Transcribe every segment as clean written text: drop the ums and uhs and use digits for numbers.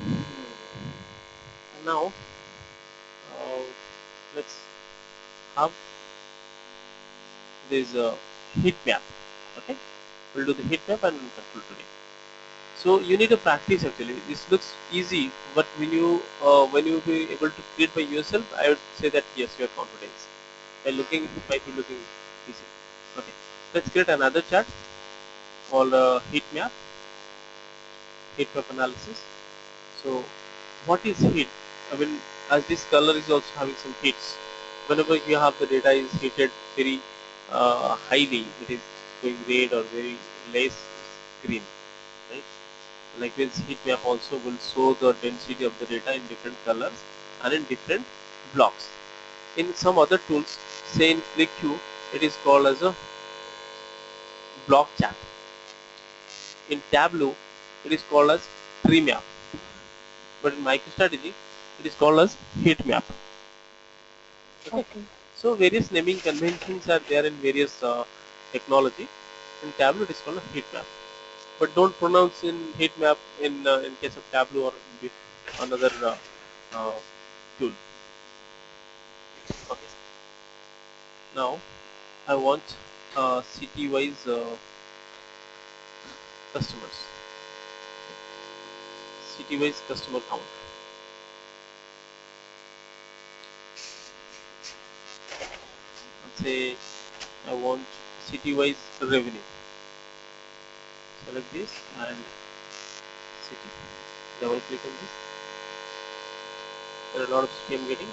And now let's have this heat map. Okay, we'll do the heat map and control today. So you need a practice actually. This looks easy, but when you be able to create by yourself, I would say that yes, you are confident. By looking, it might be looking easy. Okay, let's create another chart called heat map analysis. So what is heat? I mean, as this color is also having some heats. Whenever you have the data is heated very highly, it is going red or very less green, right? Likewise, heat map also will show the density of the data in different colors and in different blocks. In some other tools, say in ClickQ, it is called as a block chart. In Tableau, it is called as tree map. But in MicroStrategy, it is called as heat map. Okay. Okay. So various naming conventions are there in various technology. In Tableau, it is called a heat map. But don't pronounce in heat map in case of Tableau or another uh, tool. Okay. Now I want city-wise customers, city-wise customer count. Let's say I want city-wise revenue. Select this and city. Double click on this. There are a lot of city I'm getting,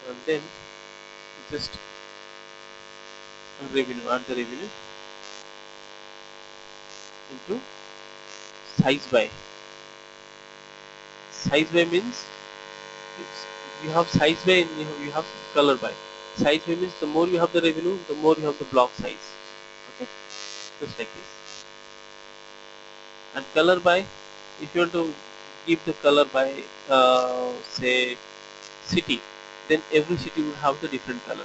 and then just revenue. Add the revenue into size by. Size by means you have size by and you have color by. Size by means the more you have the revenue, the more you have the block size. Okay, just like this. And color by, if you want to give the color by say city, then every city will have the different color.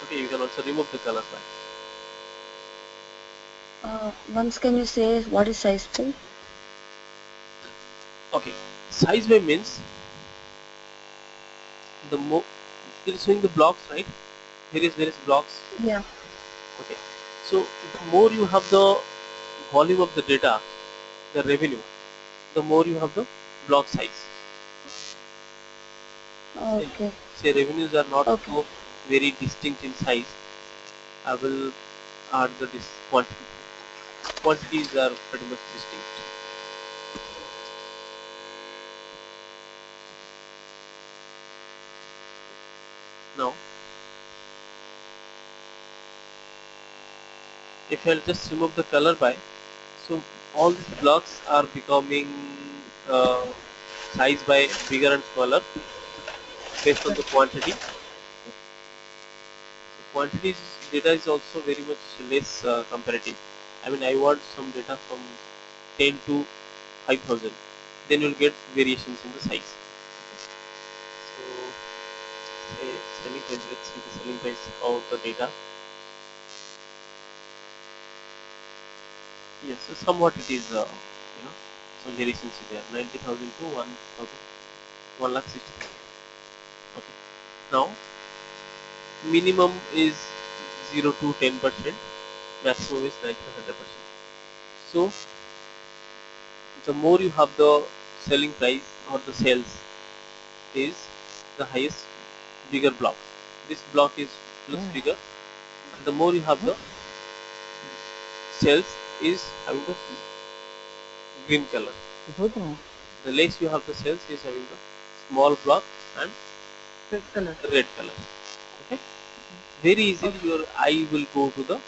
Okay, you can also remove the color by. Once can you say what is size pay? Okay, size by means the more it is showing the blocks, right? Here is various blocks. Yeah. Okay, so the more you have the volume of the data, the revenue, the more you have the block size. Say, Okay. say revenues are not Okay. so very distinct in size. I will add the this quantity. Quantities are pretty much distinct. Now, if I'll just remove the color by, so all these blocks are becoming uh, size by bigger and smaller based on the quantity. So quantities data is also very much less comparative. I mean, I want some data from 10 to 5,000. Then you'll get variations in the size. So, say selling price. Let's see the selling price of the data. Yes, so somewhat it is, some variations is there. 90,000 to 1,000, 1,60,000. Okay. Now, minimum is 0 to 10%. Maximum is 90 to 100%. So, the more you have the selling price or the sales is the highest bigger blocks. This block is looks bigger, and the more you have the sales is having the green color. The less you have the sales is having the small block and Red color. red color. Okay, very easily Okay. your eye will go to the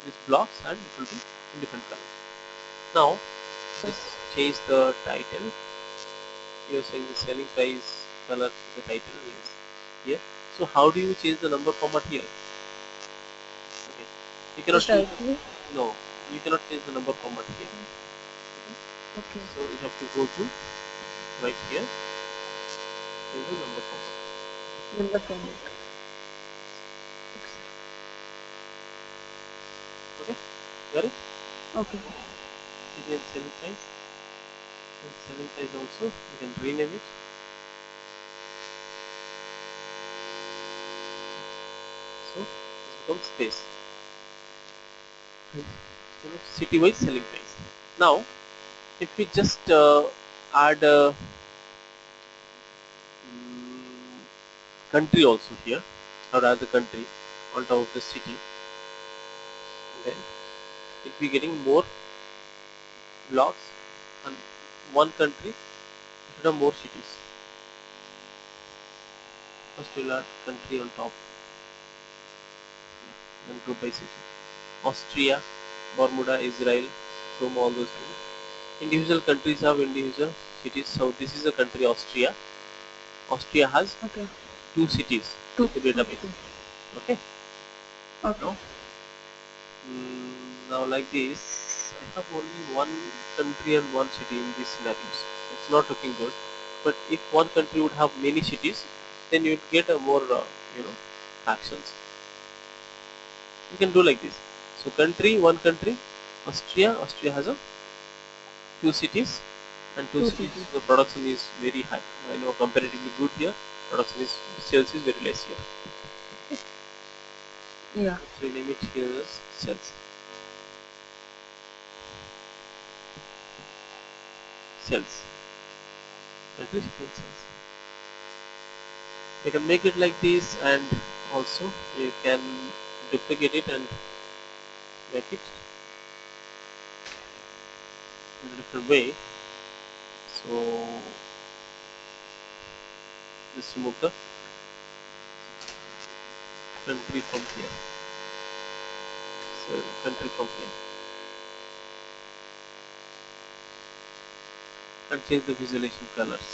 these blocks and it will be in different colors. Now just change the title. You are saying the selling price color, the title is here. So how do you change the number format here? Okay, you cannot Just change right the, click. no, you cannot change the number format here. Okay, Okay. so you have to go to right here, change the number format. Number format. Okay, got it? Okay. City and selling price. And selling price also you can rename it. So this becomes space. City-wise selling price. Now, if we just add a country also here, or add the country on top of the city, then it will be getting more blocks, and one country should have more cities. First we'll add country on top, then group by city. Austria, Bermuda, Israel, Rome, all those things. Individual countries have individual cities. So this is a country Austria. Austria has Okay. 2 cities Two. in the database. Okay. Okay. Okay. Now, now like this, I have only one country and one city in these scenarios. It's not looking good. But if one country would have many cities, then you would get a more actions. You can do like this. So country, one country, Austria. Austria has a 2 cities, and 2 Two cities. cities. The production is very high. I know comparatively good here. Production is sales is very less here. Yeah. Let's rename it here as sales. Sales. At least sales. You can make it like this, and also you can duplicate it and make it in a different way. So just remove the country from here. So country from here, and change the visualization colors.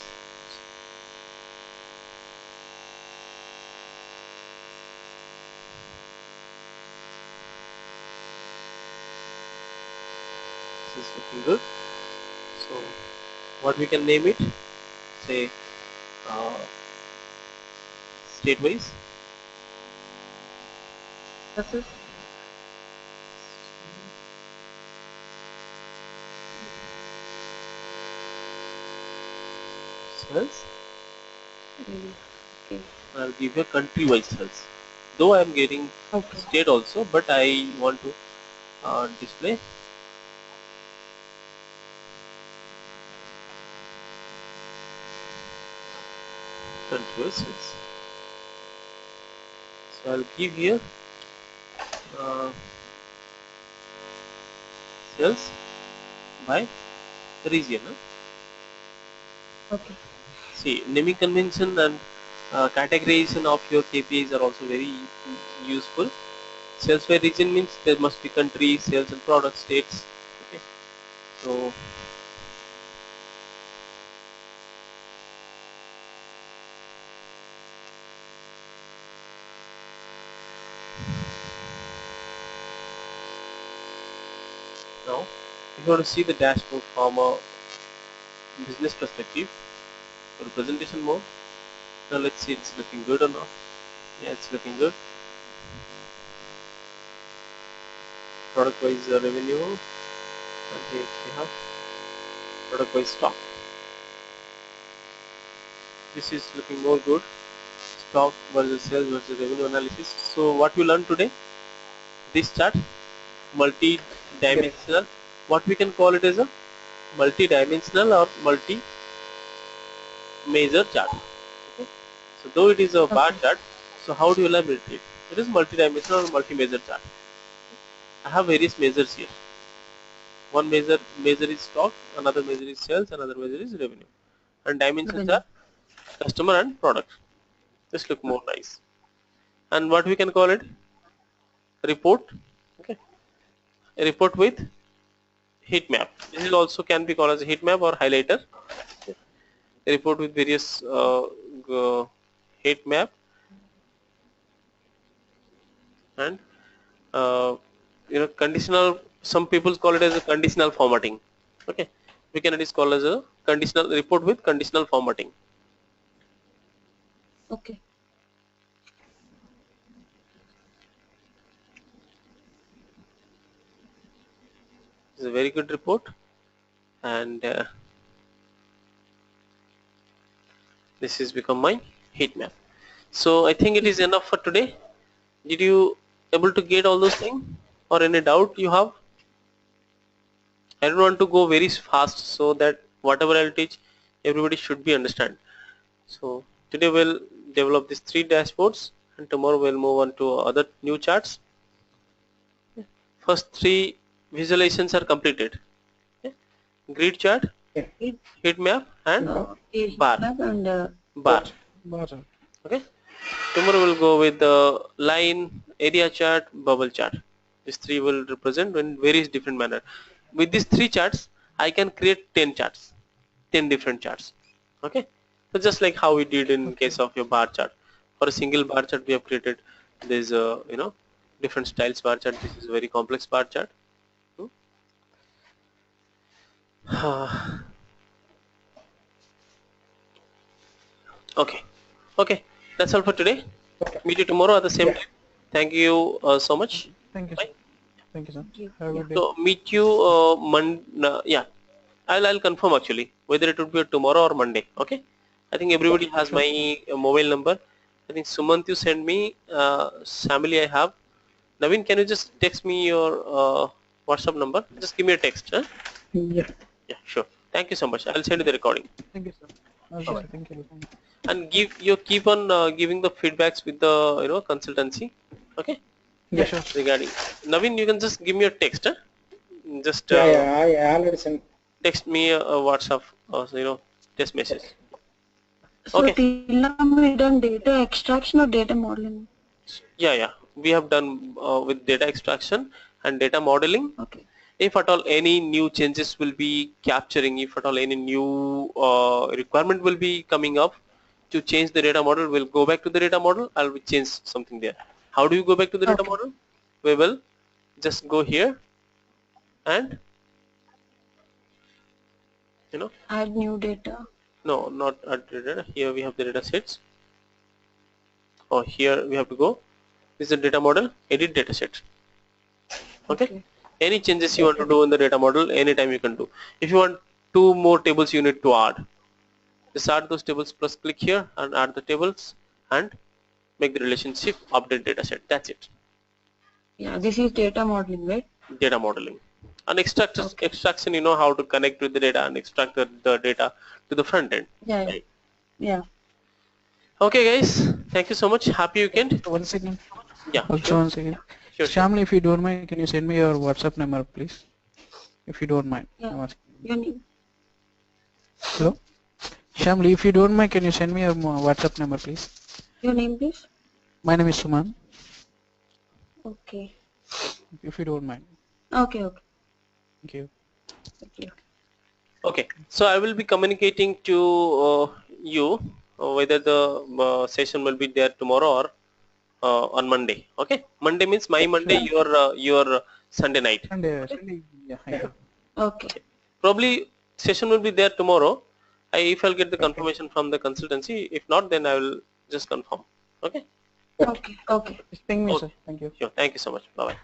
This is looking good. So what we can name it? Say uh, state-wise. This is Cells. okay. I'll give you country-wise cells. Though I am getting Okay. state also, but I want to display country-wise cells. So I'll give here uh, cells by region. Okay. See, naming convention and categorization of your KPIs are also very useful. Sales by region means there must be country, sales and product states. Okay, so now if you want to see the dashboard from a business perspective or presentation mode, now let's see it's looking good or not. Yeah, it's looking good. Product wise revenue, and here we have product wise stock. This is looking more good. Stock versus sales versus revenue analysis. So what we learned today, this chart, Yes. multi-dimensional, what we can call it as a multi-dimensional or multi-measure chart. Okay. So though it is a bar Okay. chart, so how do you elaborate it? It is multi-dimensional or multi-measure chart. I have various measures here. One measure is stock, another measure is sales, another measure is revenue, and dimensions Revenue. are customer and product. This look more nice. And what we can call it? Report. Okay. A report with heat map. This is also can be called as a heat map or highlighter. A report with various heat map, and uh, conditional. Some people call it as a conditional formatting. Okay, we can it is called as a conditional report with conditional formatting. Okay. It's a very good report, and This is become my heat map. So I think it is enough for today. Did you able to get all those things, or any doubt you have? I don't want to go very fast so that whatever I'll teach, everybody should be understand. So today we'll develop these 3 dashboards, and tomorrow we'll move on to other new charts. First 3 visualizations are completed. Okay. Grid chart, heat map, and bar. Bar. Okay. Tomorrow we'll go with the line, area chart, bubble chart. These 3 will represent in various different manner. With these 3 charts, I can create 10 charts, 10 different charts. Okay. So just like how we did in case of your bar chart. For a single bar chart, we have created this, different styles bar chart. This is a very complex bar chart. Okay. Okay. That's all for today. Meet you tomorrow at the same time. Thank you so much. Thank you, Bye. sir. Thank you, sir. Have a good day. So meet you yeah. I'll confirm actually whether it would be tomorrow or Monday. Okay. I think everybody has my mobile number. I think Sumant you send me. Samily I have. Naveen, can you just text me your WhatsApp number? Just give me a text. Huh? Yeah. Yeah, sure. Thank you so much. I'll send you the recording. Thank you, sir. Okay, sir. Thank you. And keep on giving the feedbacks with the consultancy. Okay. Yeah, sure. Regarding Naveen, you can just give me a text. Huh? Just I already sent. text me a WhatsApp or text message. So Okay. till now we done data extraction or data modeling? Yeah. We have done with data extraction and data modeling. Okay. If at all any new changes will be capturing, if at all any new requirement will be coming up to change the data model, we'll go back to the data model. I'll change something there. How do you go back to the data model? We will just go here and Add new data. no, not add data. Here we have the data sets. Or here we have to go. This is the data model. Edit data set. Okay. Any changes you want to do in the data model, anytime you can do. If you want 2 more tables, you need to add. Just add those tables plus click here and add the tables and make the relationship update data set. That's it. Yeah, this is data modeling, right? Data modeling. And extraction, you know how to connect with the data and extract the data to the front end. Yeah. Right. Yeah. Okay guys, thank you so much. Happy weekend. One second. Yeah. Also, Sure. one second. Sure. Shamli, if you don't mind, can you send me your WhatsApp number, please? If you don't mind. Yeah. Your name? Hello? Shamli, if you don't mind, can you send me your WhatsApp number, please? Your name, please? My name is Suman. Okay. If you don't mind. Okay. Thank you. Thank you. Okay, so I will be communicating to you whether the session will be there tomorrow or on Monday. Okay, Monday means my Monday, your Sunday night. Sunday, yeah. Okay. Probably session will be there tomorrow. If I'll get the confirmation from the consultancy. If not, then I will just confirm. Okay. Okay. Just ping me, Okay. sir. Thank you. Sure. Thank you so much. Bye bye.